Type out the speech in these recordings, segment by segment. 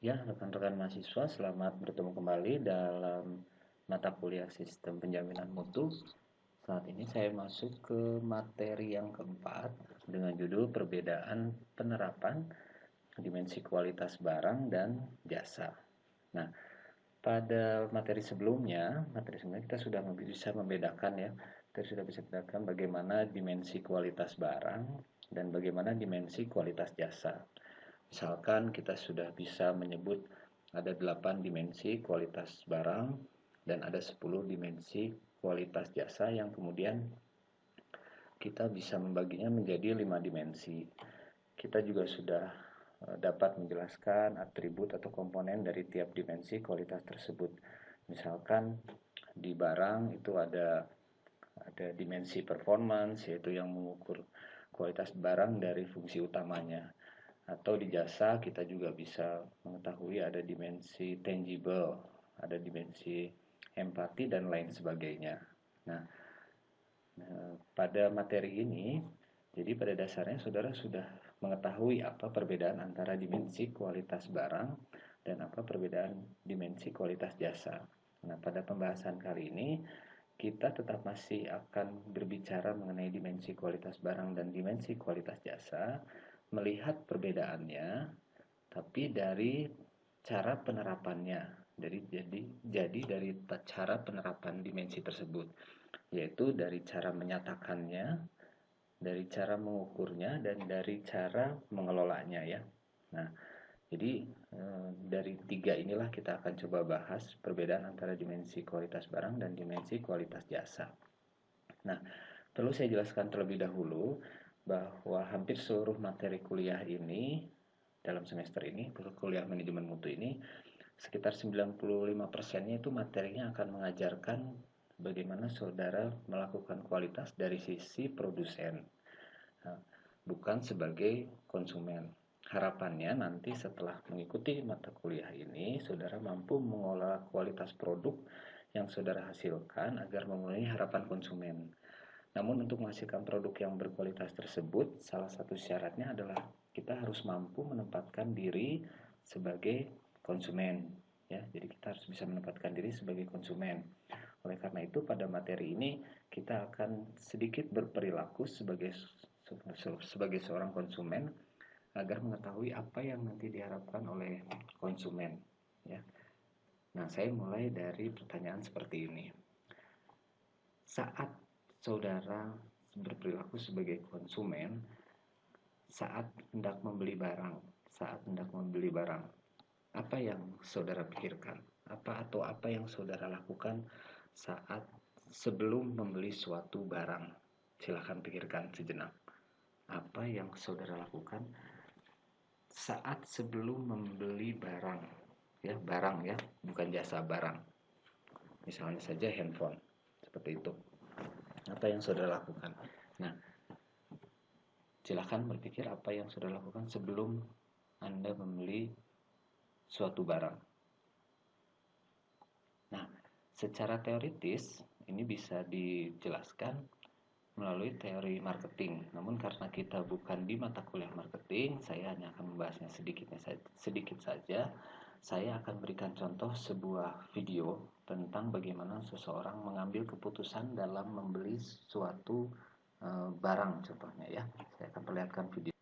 Ya, rekan-rekan mahasiswa, selamat bertemu kembali dalam mata kuliah Sistem Penjaminan Mutu. Saat ini saya masuk ke materi yang keempat dengan judul Perbedaan Penerapan Dimensi Kualitas Barang dan Jasa. Nah, pada materi sebelumnya kita sudah bisa membedakan ya, kita sudah bisa membedakan bagaimana dimensi kualitas barang dan bagaimana dimensi kualitas jasa. Misalkan kita sudah bisa menyebut ada 8 dimensi kualitas barang dan ada 10 dimensi kualitas jasa yang kemudian kita bisa membaginya menjadi 5 dimensi. Kita juga sudah dapat menjelaskan atribut atau komponen dari tiap dimensi kualitas tersebut. Misalkan di barang itu ada dimensi performance, yaitu yang mengukur kualitas barang dari fungsi utamanya. Atau di jasa kita juga bisa mengetahui ada dimensi tangible, ada dimensi empati dan lain sebagainya. Nah, pada materi ini, jadi pada dasarnya saudara sudah mengetahui apa perbedaan antara dimensi kualitas barang dan apa perbedaan dimensi kualitas jasa. Nah, pada pembahasan kali ini kita tetap masih akan berbicara mengenai dimensi kualitas barang dan dimensi kualitas jasa, melihat perbedaannya, tapi dari cara penerapannya. Jadi dari cara penerapan dimensi tersebut, yaitu dari cara menyatakannya, dari cara mengukurnya, dan dari cara mengelolanya ya. Nah, jadi dari tiga inilah kita akan coba bahas perbedaan antara dimensi kualitas barang dan dimensi kualitas jasa. Nah, perlu saya jelaskan terlebih dahulu bahwa hampir seluruh materi kuliah ini dalam semester ini, kuliah manajemen mutu ini, sekitar 95%-nya itu materinya akan mengajarkan bagaimana saudara melakukan kualitas dari sisi produsen, bukan sebagai konsumen. Harapannya nanti setelah mengikuti mata kuliah ini, saudara mampu mengolah kualitas produk yang saudara hasilkan agar memenuhi harapan konsumen. Namun untuk menghasilkan produk yang berkualitas tersebut, salah satu syaratnya adalah kita harus mampu menempatkan diri sebagai konsumen. Ya, jadi kita harus bisa menempatkan diri sebagai konsumen. Oleh karena itu pada materi ini kita akan sedikit berperilaku sebagai seorang konsumen agar mengetahui apa yang nanti diharapkan oleh konsumen. Ya. Nah, saya mulai dari pertanyaan seperti ini. Saat saudara berperilaku sebagai konsumen, saat hendak membeli barang, apa yang saudara pikirkan? Apa yang saudara lakukan saat sebelum membeli suatu barang? Silahkan pikirkan sejenak. Apa yang saudara lakukan saat sebelum membeli barang? Ya, barang ya, bukan jasa, barang. Misalnya saja handphone, seperti itu. Apa yang saudara lakukan? Nah, silahkan berpikir apa yang saudara lakukan sebelum Anda membeli suatu barang. Nah, secara teoritis ini bisa dijelaskan melalui teori marketing. Namun karena kita bukan di mata kuliah marketing, saya hanya akan membahasnya sedikit saja. Saya akan berikan contoh sebuah video tentang bagaimana seseorang mengambil keputusan dalam membeli suatu barang contohnya ya. Saya akan perlihatkan video.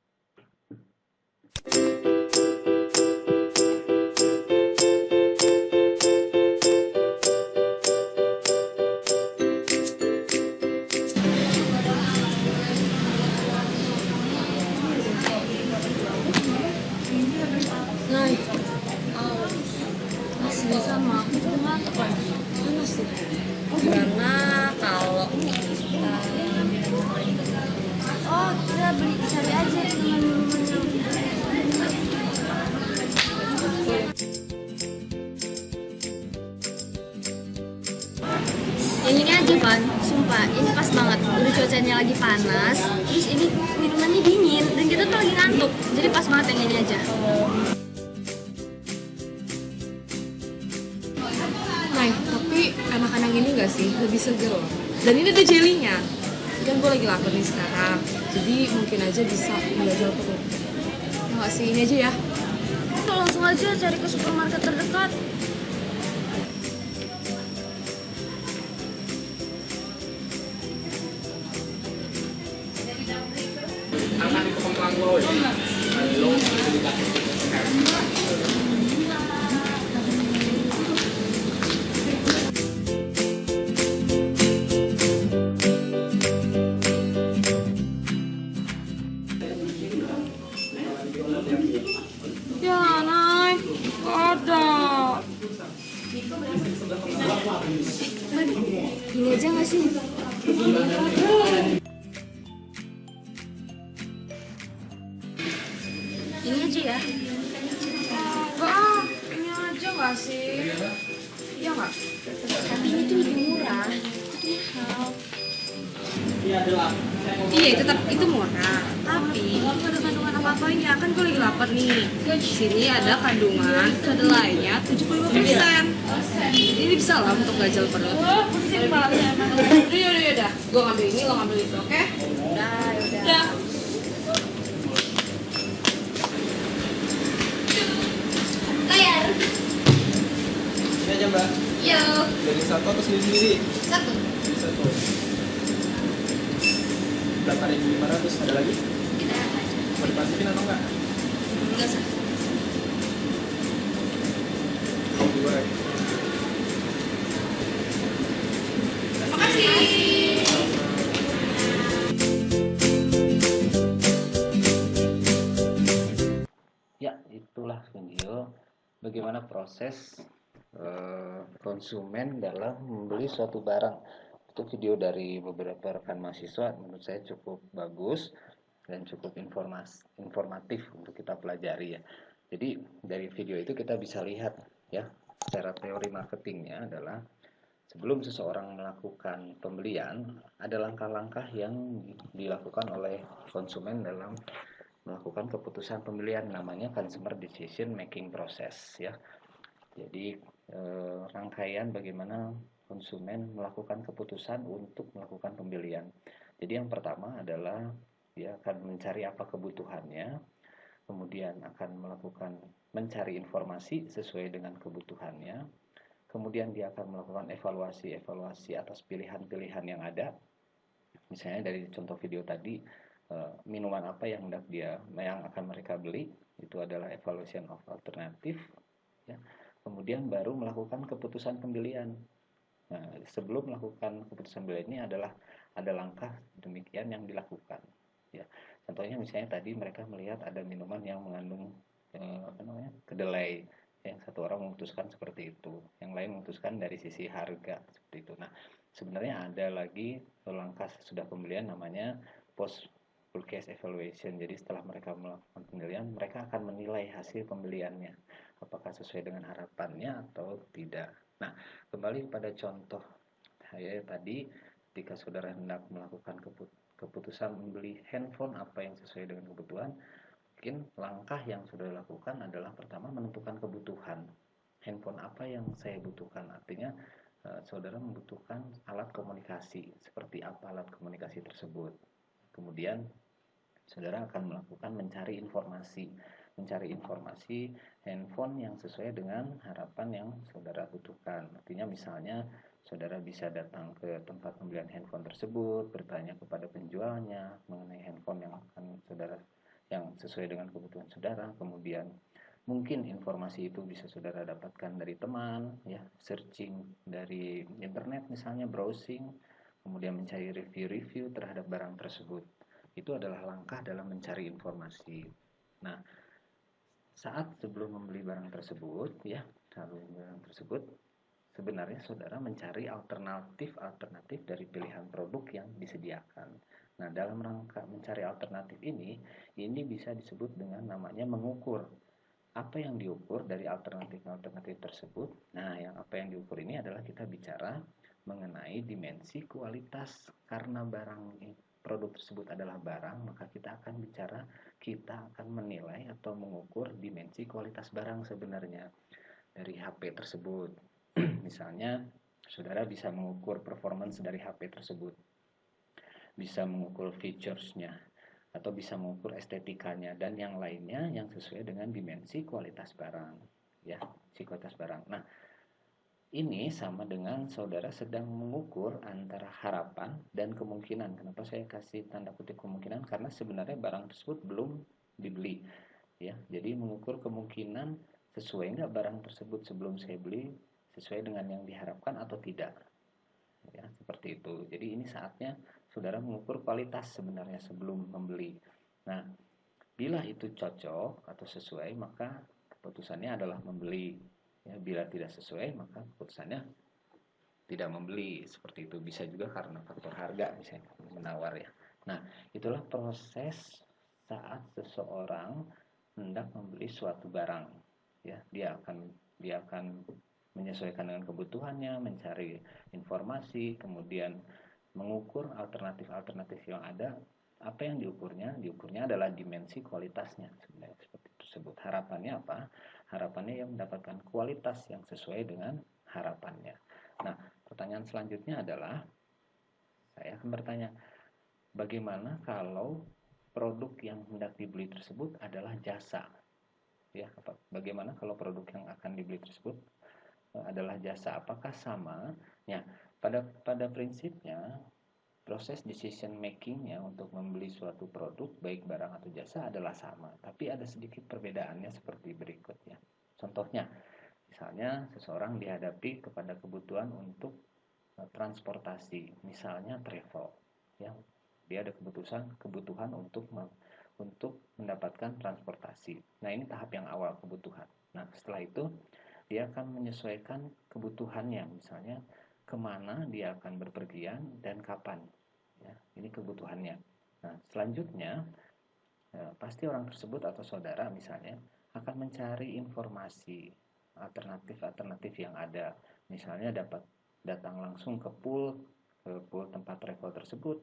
Masih sama aku cuma panas sih karena kalau kita kita beli cari aja dengan yang ini aja Van, sumpah ini pas banget, udah cuacanya lagi panas terus ini minumannya dingin dan kita tuh lagi ngantuk jadi pas banget yang ini aja. Nah, tapi anak-anak ini nggak sih lebih seger loh. Dan ini ada jelinya. Kan gue lagi lapar nih sekarang. Jadi mungkin aja bisa belajar perut. Ya nggak sih, ini aja ya. Kalau langsung Langsung aja cari ke supermarket terdekat. Ya, Nay. Ada. Ini aja nggak sih? Ini aja ya. Enggak, ini aja nggak sih? Iya nggak? Tapi ini tuh lebih murah. Itu mahal. Iya, itu murah. Tapi nggak ada kandungan apa-apanya. Kan gue lagi lapar nih. Di sini ada kandungan kedelainya 75%. Ini bisa lah untuk gajal perut. Pusing banget ya emang. Udah. Gue ngambil ini, lo ngambil itu, oke? Udah. Bayar. Ini aja mbak, Yuk. dari satu atau sendiri-sendiri? Satu. Satu. 8.500, ada lagi? Kita aja. Mau diplastikin atau enggak? Enggak sah. Dua. Makasih. Ya, itulah video bagaimana proses konsumen dalam membeli suatu barang. Itu video dari beberapa rekan mahasiswa, menurut saya cukup bagus dan cukup informatif untuk kita pelajari ya. Jadi dari video itu kita bisa lihat ya, secara teori marketingnya adalah sebelum seseorang melakukan pembelian, ada langkah-langkah yang dilakukan oleh konsumen dalam melakukan keputusan pembelian, namanya consumer decision making process ya. Jadi rangkaian bagaimana konsumen melakukan keputusan untuk melakukan pembelian. Jadi yang pertama adalah dia akan mencari apa kebutuhannya, kemudian akan melakukan mencari informasi sesuai dengan kebutuhannya, kemudian dia akan melakukan evaluasi atas pilihan-pilihan yang ada. Misalnya dari contoh video tadi, minuman apa yang akan mereka beli, itu adalah evaluation of alternative ya. Kemudian baru melakukan keputusan pembelian. Nah, sebelum melakukan keputusan pembelian ini ada langkah demikian yang dilakukan ya. Contohnya misalnya tadi mereka melihat ada minuman yang mengandung kedelai. Yang satu orang memutuskan seperti itu, yang lain memutuskan dari sisi harga seperti itu. Nah, sebenarnya ada lagi langkah sesudah pembelian namanya post purchase evaluation. Jadi setelah mereka melakukan pembelian, mereka akan menilai hasil pembeliannya apakah sesuai dengan harapannya atau tidak. Nah, kembali kepada contoh saya tadi, ketika saudara hendak melakukan keputusan membeli handphone apa yang sesuai dengan kebutuhan, mungkin langkah yang sudah dilakukan adalah pertama menentukan kebutuhan. Handphone apa yang saya butuhkan, artinya saudara membutuhkan alat komunikasi, seperti apa alat komunikasi tersebut. Kemudian saudara akan melakukan mencari informasi handphone yang sesuai dengan harapan yang saudara butuhkan. Artinya misalnya saudara bisa datang ke tempat pembelian handphone tersebut, bertanya kepada penjualnya mengenai handphone yang sesuai dengan kebutuhan saudara. Kemudian mungkin informasi itu bisa saudara dapatkan dari teman ya, searching dari internet misalnya, browsing, kemudian mencari review terhadap barang tersebut. Itu adalah langkah dalam mencari informasi. Nah, saat sebelum membeli barang tersebut ya, sebenarnya saudara mencari alternatif dari pilihan produk yang disediakan. Nah, dalam rangka mencari alternatif ini bisa disebut dengan namanya mengukur. Apa yang diukur dari alternatif tersebut? Nah, apa yang diukur ini adalah kita bicara mengenai dimensi kualitas. Karena produk tersebut adalah barang, maka kita akan menilai atau mengukur dimensi kualitas barang sebenarnya dari HP tersebut. Misalnya, saudara bisa mengukur performance dari HP tersebut, bisa mengukur features-nya, atau bisa mengukur estetikanya dan yang lainnya yang sesuai dengan dimensi kualitas barang, ya, kualitas barang. Nah, ini sama dengan saudara sedang mengukur antara harapan dan kemungkinan. Kenapa saya kasih tanda kutip kemungkinan? Karena sebenarnya barang tersebut belum dibeli, ya. Jadi mengukur kemungkinan sesuai nggak barang tersebut sebelum saya beli, sesuai dengan yang diharapkan atau tidak, ya, seperti itu. Jadi ini saatnya saudara mengukur kualitas sebenarnya sebelum membeli. Nah, bila itu cocok atau sesuai, maka keputusannya adalah membeli. Ya, bila tidak sesuai, maka keputusannya tidak membeli. Seperti itu. Bisa juga karena faktor harga, misalnya menawar, ya. Nah, itulah proses saat seseorang hendak membeli suatu barang. Ya, dia akan menyesuaikan dengan kebutuhannya, mencari informasi, kemudian mengukur alternatif-alternatif yang ada. Apa yang diukurnya? Diukurnya adalah dimensi kualitasnya, sebenarnya seperti tersebut. Harapannya apa? Harapannya yang mendapatkan kualitas yang sesuai dengan harapannya. Nah, pertanyaan selanjutnya adalah, saya akan bertanya, bagaimana kalau produk yang hendak dibeli tersebut adalah jasa? Ya, bagaimana kalau produk yang akan dibeli tersebut adalah jasa? Apakah sama? Ya, pada prinsipnya proses decision makingnya untuk membeli suatu produk baik barang atau jasa adalah sama, tapi ada sedikit perbedaannya seperti berikut, ya. Contohnya, misalnya seseorang dihadapi kepada kebutuhan untuk transportasi, misalnya travel, ya. Dia ada kebutuhan untuk mendapatkan transportasi. Nah, ini tahap yang awal, kebutuhan. Nah, setelah itu dia akan menyesuaikan kebutuhannya, misalnya kemana dia akan berpergian dan kapan, ya. Ini kebutuhannya. Nah, selanjutnya pasti orang tersebut atau saudara misalnya akan mencari informasi alternatif yang ada, misalnya dapat datang langsung ke pool tempat travel tersebut,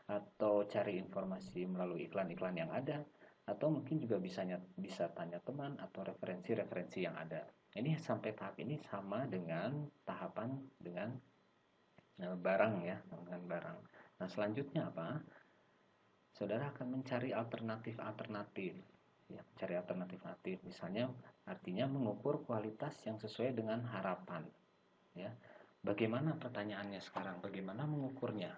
atau cari informasi melalui iklan-iklan yang ada, atau mungkin juga bisa tanya teman atau referensi-referensi yang ada. Ini sampai tahap ini sama dengan tahapan dengan barang, ya, dengan barang. Nah, selanjutnya apa? Saudara akan mencari alternatif-alternatif, ya, cari alternatif-alternatif. Misalnya, artinya mengukur kualitas yang sesuai dengan harapan, ya. Bagaimana pertanyaannya sekarang? Bagaimana mengukurnya?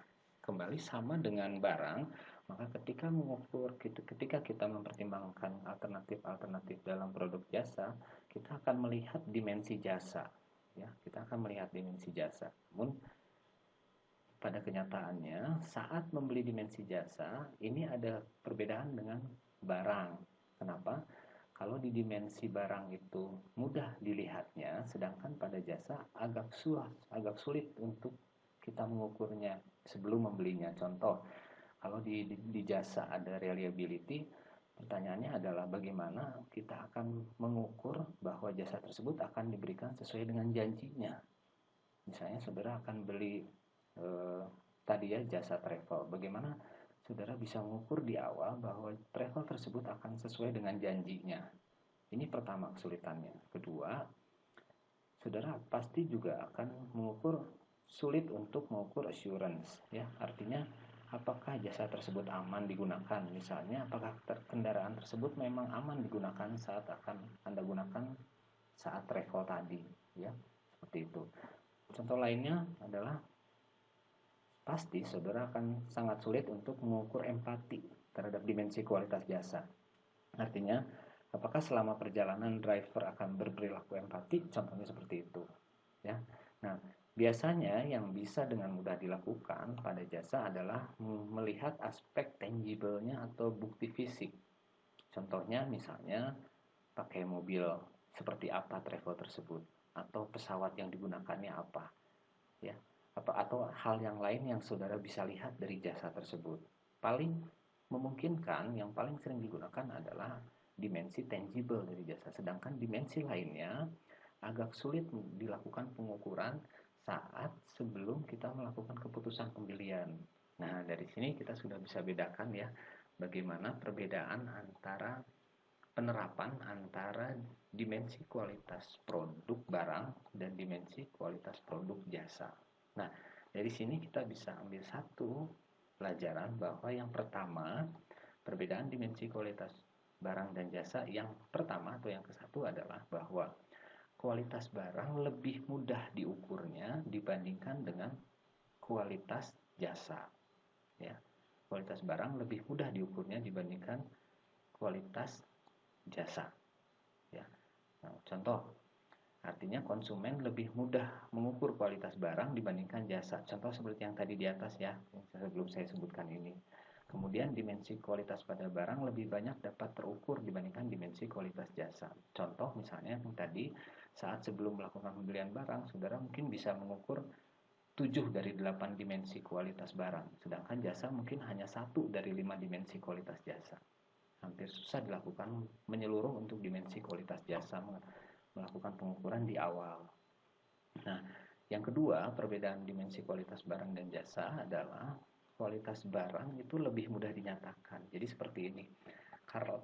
Kembali sama dengan barang, maka ketika kita mempertimbangkan alternatif-alternatif dalam produk jasa, kita akan melihat dimensi jasa, ya. Kita akan melihat dimensi jasa. Namun pada kenyataannya saat membeli dimensi jasa ini ada perbedaan dengan barang. Kenapa? Kalau di dimensi barang itu mudah dilihatnya, sedangkan pada jasa agak sulit untuk kita mengukurnya sebelum membelinya. Contoh, kalau di jasa ada reliability, pertanyaannya adalah bagaimana kita akan mengukur bahwa jasa tersebut akan diberikan sesuai dengan janjinya. Misalnya saudara akan beli tadi, ya, jasa travel. Bagaimana saudara bisa mengukur di awal bahwa travel tersebut akan sesuai dengan janjinya? Ini pertama kesulitannya. Kedua, saudara pasti juga akan sulit untuk mengukur assurance, ya. Artinya apakah jasa tersebut aman digunakan? Misalnya apakah kendaraan tersebut memang aman digunakan saat akan Anda gunakan saat travel tadi, ya. Seperti itu. Contoh lainnya adalah pasti saudara akan sangat sulit untuk mengukur empati terhadap dimensi kualitas jasa. Artinya, apakah selama perjalanan driver akan berperilaku empati? Contohnya seperti itu, ya. Nah, biasanya yang bisa dengan mudah dilakukan pada jasa adalah melihat aspek tangible-nya atau bukti fisik. Contohnya misalnya pakai mobil seperti apa travel tersebut, atau pesawat yang digunakannya apa, ya. Atau hal yang lain yang saudara bisa lihat dari jasa tersebut. Paling memungkinkan, yang paling sering digunakan adalah dimensi tangible dari jasa, sedangkan dimensi lainnya agak sulit dilakukan pengukuran saat sebelum kita melakukan keputusan pembelian. Nah, dari sini kita sudah bisa bedakan, ya, bagaimana perbedaan antara penerapan antara dimensi kualitas produk barang dan dimensi kualitas produk jasa. Nah, dari sini kita bisa ambil satu pelajaran bahwa yang pertama, perbedaan dimensi kualitas barang dan jasa yang pertama atau yang ke-1 adalah bahwa kualitas barang lebih mudah diukurnya dibandingkan dengan kualitas jasa. Ya, kualitas barang lebih mudah diukurnya dibandingkan kualitas jasa. Ya, nah, contoh, artinya konsumen lebih mudah mengukur kualitas barang dibandingkan jasa. Contoh seperti yang tadi di atas ya, yang sebelum saya sebutkan ini. Kemudian dimensi kualitas pada barang lebih banyak dapat terukur dibandingkan dimensi kualitas jasa. Contoh misalnya yang tadi, saat sebelum melakukan pembelian barang, saudara mungkin bisa mengukur 7 dari 8 dimensi kualitas barang, sedangkan jasa mungkin hanya 1 dari 5 dimensi kualitas jasa. Hampir susah dilakukan menyeluruh untuk dimensi kualitas jasa, melakukan pengukuran di awal. Nah, yang kedua, perbedaan dimensi kualitas barang dan jasa adalah kualitas barang itu lebih mudah dinyatakan. Jadi seperti ini.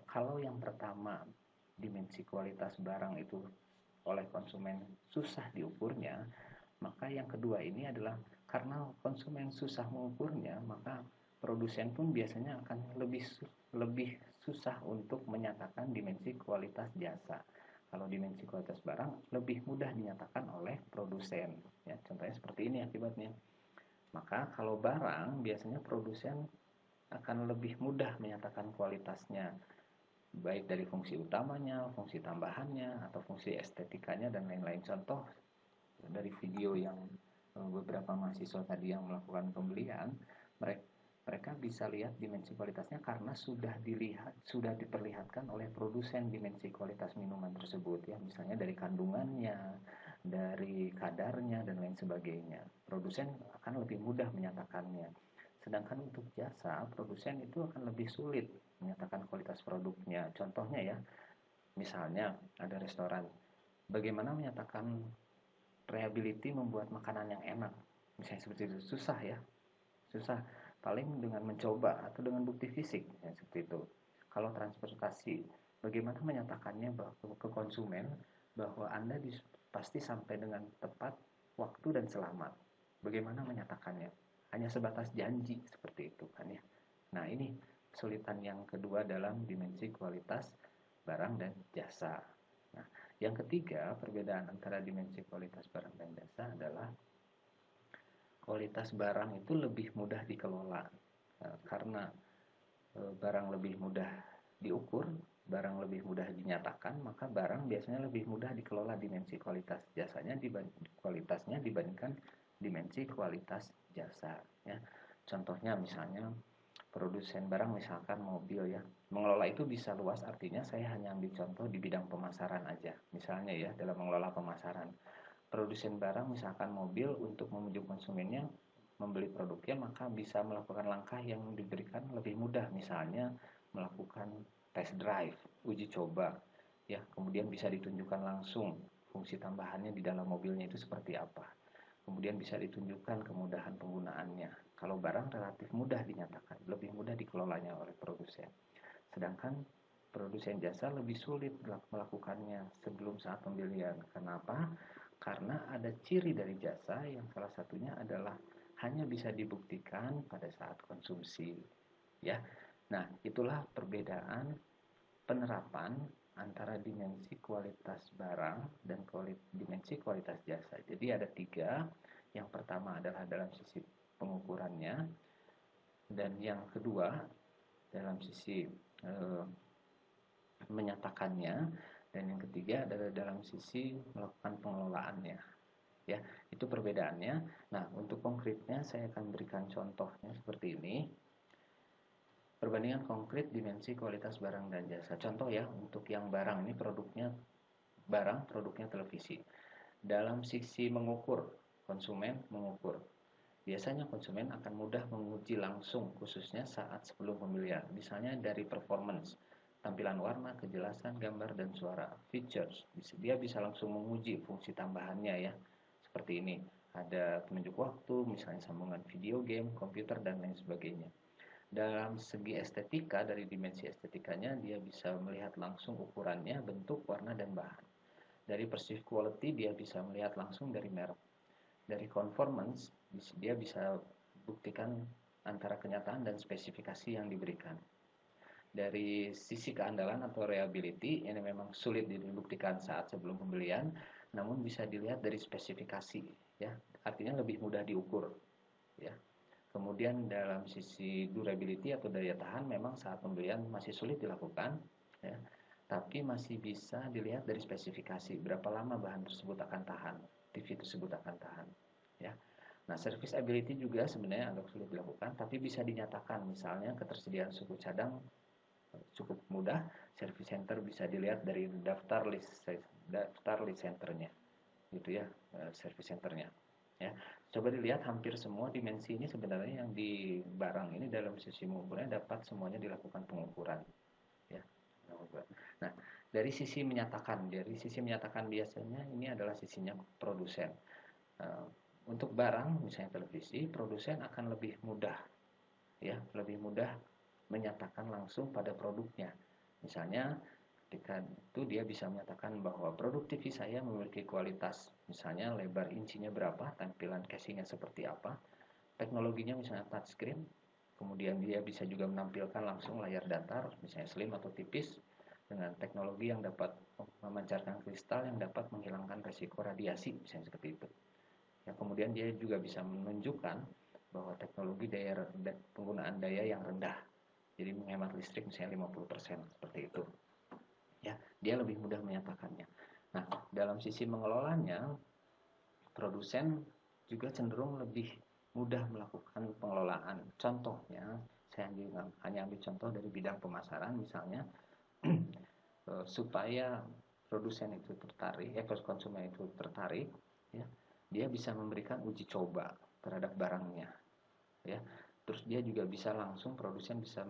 Kalau yang pertama, dimensi kualitas barang itu oleh konsumen susah diukurnya, maka yang kedua ini adalah karena konsumen susah mengukurnya, maka produsen pun biasanya akan lebih susah untuk menyatakan dimensi kualitas jasa. Kalau dimensi kualitas barang lebih mudah dinyatakan oleh produsen. Ya, contohnya seperti ini akibatnya. Maka kalau barang biasanya produsen akan lebih mudah menyatakan kualitasnya, baik dari fungsi utamanya, fungsi tambahannya, atau fungsi estetikanya dan lain-lain. Contoh dari video yang beberapa mahasiswa tadi yang melakukan pembelian, mereka bisa lihat dimensi kualitasnya karena sudah diperlihatkan oleh produsen dimensi kualitas minuman tersebut ya, misalnya dari kandungannya, dari kadarnya dan lain sebagainya. Produsen akan lebih mudah menyatakannya. Sedangkan untuk jasa, produsen itu akan lebih sulit menyatakan kualitas produknya. Contohnya ya, misalnya ada restoran, bagaimana menyatakan reliability membuat makanan yang enak, misalnya seperti itu, susah ya, susah. Paling dengan mencoba atau dengan bukti fisik ya, seperti itu. Kalau transportasi, bagaimana menyatakannya ke konsumen bahwa Anda pasti sampai dengan tepat waktu dan selamat. Bagaimana menyatakannya? Hanya sebatas janji seperti itu kan ya. Nah, ini kesulitan yang kedua dalam dimensi kualitas barang dan jasa. Nah, yang ketiga, perbedaan antara dimensi kualitas barang dan jasa adalah kualitas barang itu lebih mudah dikelola. Karena barang lebih mudah diukur, barang lebih mudah dinyatakan, maka barang biasanya lebih mudah dikelola dimensi kualitas kualitasnya dibandingkan dimensi kualitas jasa ya. Contohnya misalnya produsen barang, misalkan mobil ya, mengelola itu bisa luas, artinya saya hanya ambil contoh di bidang pemasaran aja. Misalnya ya, dalam mengelola pemasaran, produsen barang misalkan mobil, untuk membujuk konsumennya membeli produknya, maka bisa melakukan langkah yang diberikan lebih mudah, misalnya melakukan test drive, uji coba ya, kemudian bisa ditunjukkan langsung fungsi tambahannya di dalam mobilnya itu seperti apa, kemudian bisa ditunjukkan kemudahan penggunaannya. Kalau barang relatif mudah dinyatakan, lebih mudah dikelolanya oleh produsen. Sedangkan produsen jasa lebih sulit melakukannya sebelum saat pembelian. Kenapa? Karena ada ciri dari jasa yang salah satunya adalah hanya bisa dibuktikan pada saat konsumsi ya. Nah, itulah perbedaan penerapan antara dimensi kualitas barang dan dimensi kualitas jasa. Jadi ada 3. Yang pertama adalah dalam sisi pengukurannya, dan yang kedua dalam sisi menyatakannya, dan yang ketiga adalah dalam sisi melakukan pengelolaannya ya. Itu perbedaannya. Nah, untuk konkretnya saya akan berikan contohnya seperti ini. Perbandingan konkret dimensi kualitas barang dan jasa. Contoh ya, untuk yang barang ini produknya televisi. Dalam sisi mengukur, konsumen mengukur. Biasanya konsumen akan mudah menguji langsung, khususnya saat sebelum pembelian. Misalnya dari performance, tampilan warna, kejelasan, gambar, dan suara, features. Dia bisa langsung menguji fungsi tambahannya ya. Seperti ini, ada penunjuk waktu, misalnya sambungan video game, komputer, dan lain sebagainya. Dalam segi estetika, dari dimensi estetikanya, dia bisa melihat langsung ukurannya, bentuk, warna, dan bahan. Dari perceived quality, dia bisa melihat langsung dari merek. Dari conformance, dia bisa buktikan antara kenyataan dan spesifikasi yang diberikan. dari sisi keandalan atau reliability ini memang sulit dibuktikan saat sebelum pembelian, namun bisa dilihat dari spesifikasi, ya, artinya lebih mudah diukur, ya. Kemudian dalam sisi durability atau daya tahan memang saat pembelian masih sulit dilakukan, ya, tapi masih bisa dilihat dari spesifikasi berapa lama bahan tersebut akan tahan, TV tersebut akan tahan, ya. Nah, service ability juga sebenarnya agak sulit dilakukan, tapi bisa dinyatakan, misalnya ketersediaan suku cadang cukup mudah. Service center bisa dilihat dari daftar list centernya, gitu ya, service centernya. Ya, coba dilihat hampir semua dimensi ini sebenarnya yang di barang ini dalam sisi mengukurnya dapat semuanya dilakukan pengukuran. Ya, nah dari sisi menyatakan biasanya ini adalah sisinya produsen. Untuk barang misalnya televisi, produsen akan lebih mudah, ya, lebih mudah menyatakan langsung pada produknya. Misalnya ketika itu dia bisa menyatakan bahwa produk TV saya memiliki kualitas, misalnya lebar incinya berapa, tampilan casingnya seperti apa, teknologinya misalnya touchscreen, kemudian dia bisa juga menampilkan langsung layar datar, misalnya slim atau tipis, dengan teknologi yang dapat memancarkan kristal yang dapat menghilangkan resiko radiasi, misalnya seperti itu. Ya, kemudian dia juga bisa menunjukkan bahwa teknologi penggunaan daya yang rendah, jadi menghemat listrik misalnya 50% seperti itu. Ya, dia lebih mudah menyatakannya. Nah, dalam sisi mengelolanya, produsen juga cenderung lebih mudah melakukan pengelolaan. Contohnya, saya hanya ambil contoh dari bidang pemasaran misalnya, supaya produsen itu tertarik, konsumen itu tertarik, ya, dia bisa memberikan uji coba terhadap barangnya, ya. Terus dia juga bisa langsung, produsen bisa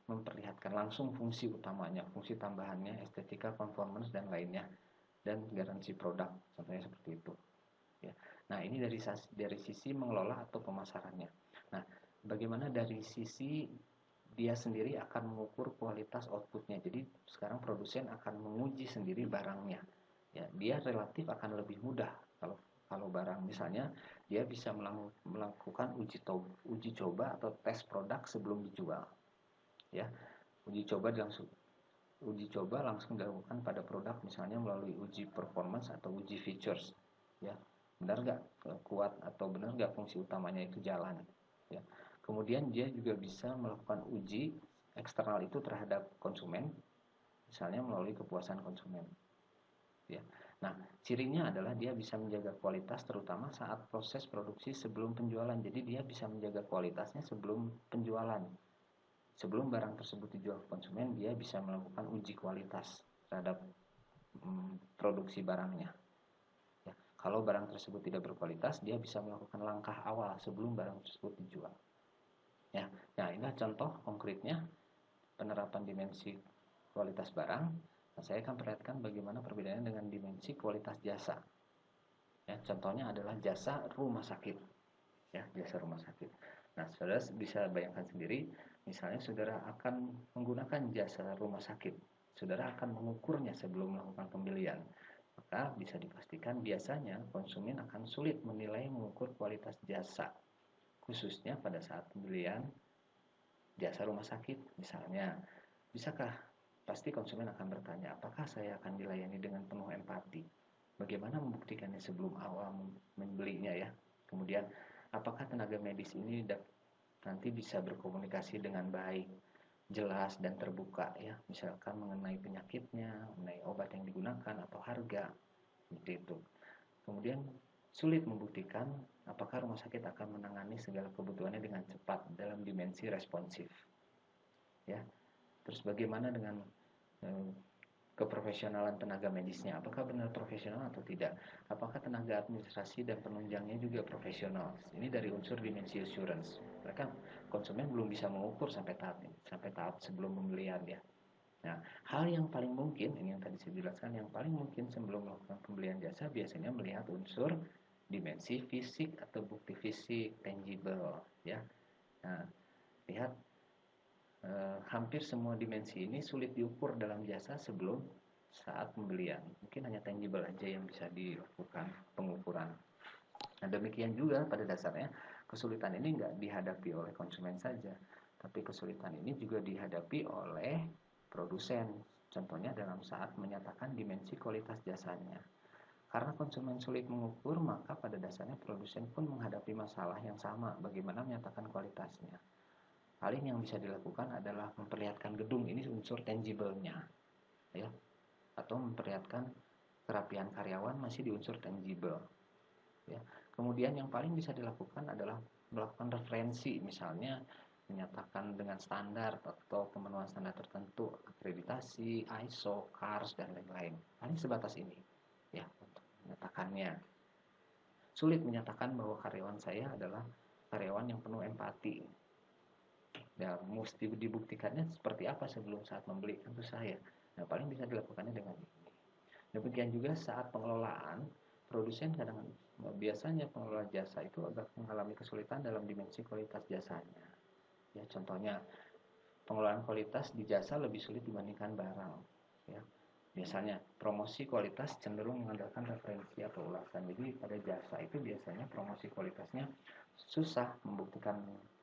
memperlihatkan langsung fungsi utamanya, fungsi tambahannya, estetika, conformance dan lainnya, dan garansi produk, contohnya seperti itu, ya. Nah, ini dari sisi mengelola atau pemasarannya. Nah, bagaimana dari sisi dia sendiri akan mengukur kualitas outputnya. Jadi sekarang produsen akan menguji sendiri barangnya, ya. Dia relatif akan lebih mudah kalau barang misalnya dia bisa melakukan uji coba atau tes produk sebelum dijual, ya. Uji coba langsung dilakukan pada produk misalnya melalui uji performance atau uji features, ya, benar nggak kuat atau benar nggak fungsi utamanya itu jalan, ya. Kemudian dia juga bisa melakukan uji eksternal itu terhadap konsumen, misalnya melalui kepuasan konsumen, ya. Nah, cirinya adalah dia bisa menjaga kualitas terutama saat proses produksi sebelum penjualan. Jadi dia bisa menjaga kualitasnya sebelum penjualan. Sebelum barang tersebut dijual ke konsumen, dia bisa melakukan uji kualitas terhadap produksi barangnya. Ya, kalau barang tersebut tidak berkualitas, dia bisa melakukan langkah awal sebelum barang tersebut dijual. Ya, nah inilah contoh konkretnya penerapan dimensi kualitas barang. Nah, saya akan perlihatkan bagaimana perbedaannya dengan dimensi kualitas jasa. Ya, contohnya adalah jasa rumah sakit. Ya, jasa rumah sakit. Nah, saudara bisa bayangkan sendiri, misalnya saudara akan menggunakan jasa rumah sakit. Saudara akan mengukurnya sebelum melakukan pembelian. Maka bisa dipastikan biasanya konsumen akan sulit menilai mengukur kualitas jasa, khususnya pada saat pembelian jasa rumah sakit. Misalnya, pasti konsumen akan bertanya, apakah saya akan dilayani dengan penuh empati? Bagaimana membuktikannya sebelum awal membelinya, ya? Kemudian, apakah tenaga medis ini nanti bisa berkomunikasi dengan baik, jelas dan terbuka, ya? Misalkan mengenai penyakitnya, mengenai obat yang digunakan atau harga, seperti itu. Kemudian sulit membuktikan apakah rumah sakit akan menangani segala kebutuhannya dengan cepat dalam dimensi responsif, ya. Terus bagaimana dengan keprofesionalan tenaga medisnya? Apakah benar profesional atau tidak? Apakah tenaga administrasi dan penunjangnya juga profesional? Ini dari unsur dimensi assurance. Mereka konsumen belum bisa mengukur sampai tahap sebelum pembelian, ya. Nah, hal yang paling mungkin, ini yang tadi saya jelaskan, yang paling mungkin sebelum melakukan pembelian jasa biasanya melihat unsur dimensi fisik atau bukti fisik, tangible, ya. Nah, lihat hampir semua dimensi ini sulit diukur dalam jasa sebelum saat pembelian. Mungkin hanya tangible aja yang bisa dilakukan pengukuran. Nah, demikian juga pada dasarnya kesulitan ini nggak dihadapi oleh konsumen saja, Tapi kesulitan ini juga dihadapi oleh produsen, contohnya dalam saat menyatakan dimensi kualitas jasanya. Karena konsumen sulit mengukur, maka pada dasarnya produsen pun menghadapi masalah yang sama, bagaimana menyatakan kualitasnya. Paling yang bisa dilakukan adalah memperlihatkan gedung, ini unsur tangible-nya, ya, atau memperlihatkan kerapian karyawan masih di unsur tangible, ya. Kemudian yang paling bisa dilakukan adalah melakukan referensi, misalnya menyatakan dengan standar atau pemenuhan standar tertentu, akreditasi, ISO, CARS, dan lain-lain. Paling sebatas ini, ya, untuk menyatakannya. Sulit menyatakan bahwa karyawan saya adalah karyawan yang penuh empati. Ya, mesti dibuktikannya seperti apa sebelum saat membeli, tentu saya. Nah, paling bisa dilakukannya dengan ini. Demikian juga saat pengelolaan, produsen biasanya pengelola jasa itu agak mengalami kesulitan dalam dimensi kualitas jasanya. Ya, contohnya pengelolaan kualitas di jasa lebih sulit dibandingkan barang. Ya, biasanya promosi kualitas cenderung mengandalkan referensi atau ulasan. Jadi pada jasa itu biasanya promosi kualitasnya susah membuktikan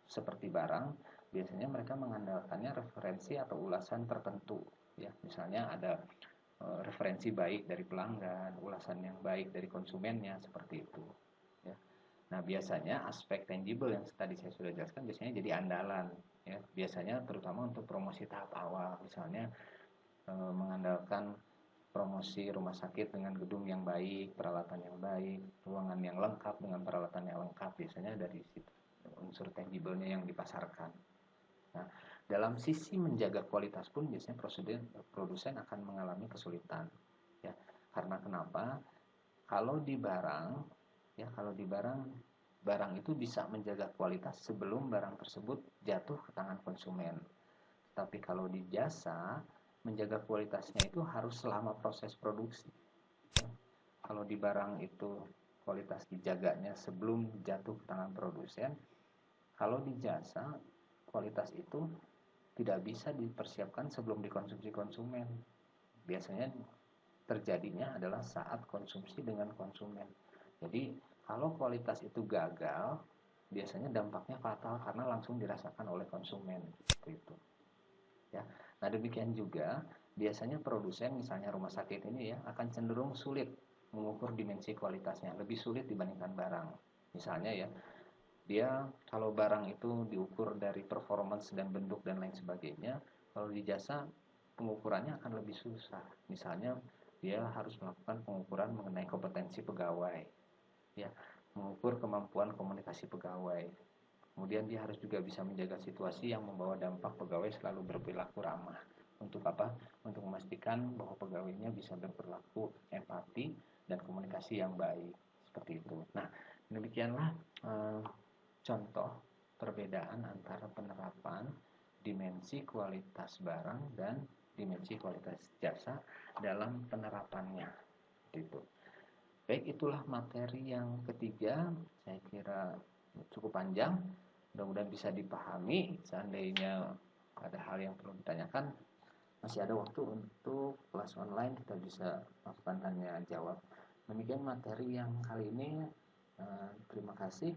seperti barang. Biasanya mereka mengandalkannya referensi atau ulasan tertentu. Ya, misalnya ada referensi baik dari pelanggan, ulasan yang baik dari konsumennya, seperti itu. Ya. Nah, biasanya aspek tangible yang tadi saya sudah jelaskan biasanya jadi andalan, ya. Biasanya terutama untuk promosi tahap awal, misalnya mengandalkan promosi rumah sakit dengan gedung yang baik, peralatan yang baik, ruangan yang lengkap dengan peralatan yang lengkap, biasanya dari situ unsur tangible-nya yang dipasarkan. Nah, dalam sisi menjaga kualitas pun biasanya produsen akan mengalami kesulitan, ya. Karena kenapa? Kalau di barang, ya, barang itu bisa menjaga kualitas sebelum barang tersebut jatuh ke tangan konsumen. Tapi kalau di jasa, menjaga kualitasnya itu harus selama proses produksi. Ya. Kalau di barang itu kualitas dijaganya sebelum jatuh ke tangan produsen, kalau di jasa kualitas itu tidak bisa dipersiapkan sebelum dikonsumsi konsumen. Biasanya terjadinya adalah saat konsumsi dengan konsumen. Jadi kalau kualitas itu gagal, biasanya dampaknya fatal karena langsung dirasakan oleh konsumen, seperti itu. Ya. Nah, demikian juga biasanya produsen, misalnya rumah sakit ini, ya, akan cenderung sulit mengukur dimensi kualitasnya, lebih sulit dibandingkan barang. Misalnya, ya, dia kalau barang itu diukur dari performance dan bentuk dan lain sebagainya, kalau di jasa pengukurannya akan lebih susah. Misalnya dia harus melakukan pengukuran mengenai kompetensi pegawai, ya, mengukur kemampuan komunikasi pegawai. Kemudian dia harus juga bisa menjaga situasi yang membawa dampak pegawai selalu berperilaku ramah. Untuk apa? Untuk memastikan bahwa pegawainya bisa berperilaku empati dan komunikasi yang baik, seperti itu. Nah, demikianlah contoh perbedaan antara penerapan dimensi kualitas barang dan dimensi kualitas jasa dalam penerapannya, gitu. Baik, itulah materi yang ketiga. Saya kira cukup panjang, mudah-mudahan bisa dipahami. Seandainya ada hal yang perlu ditanyakan, masih ada waktu untuk kelas online, kita bisa lakukan tanya jawab. Demikian materi yang kali ini. Terima kasih.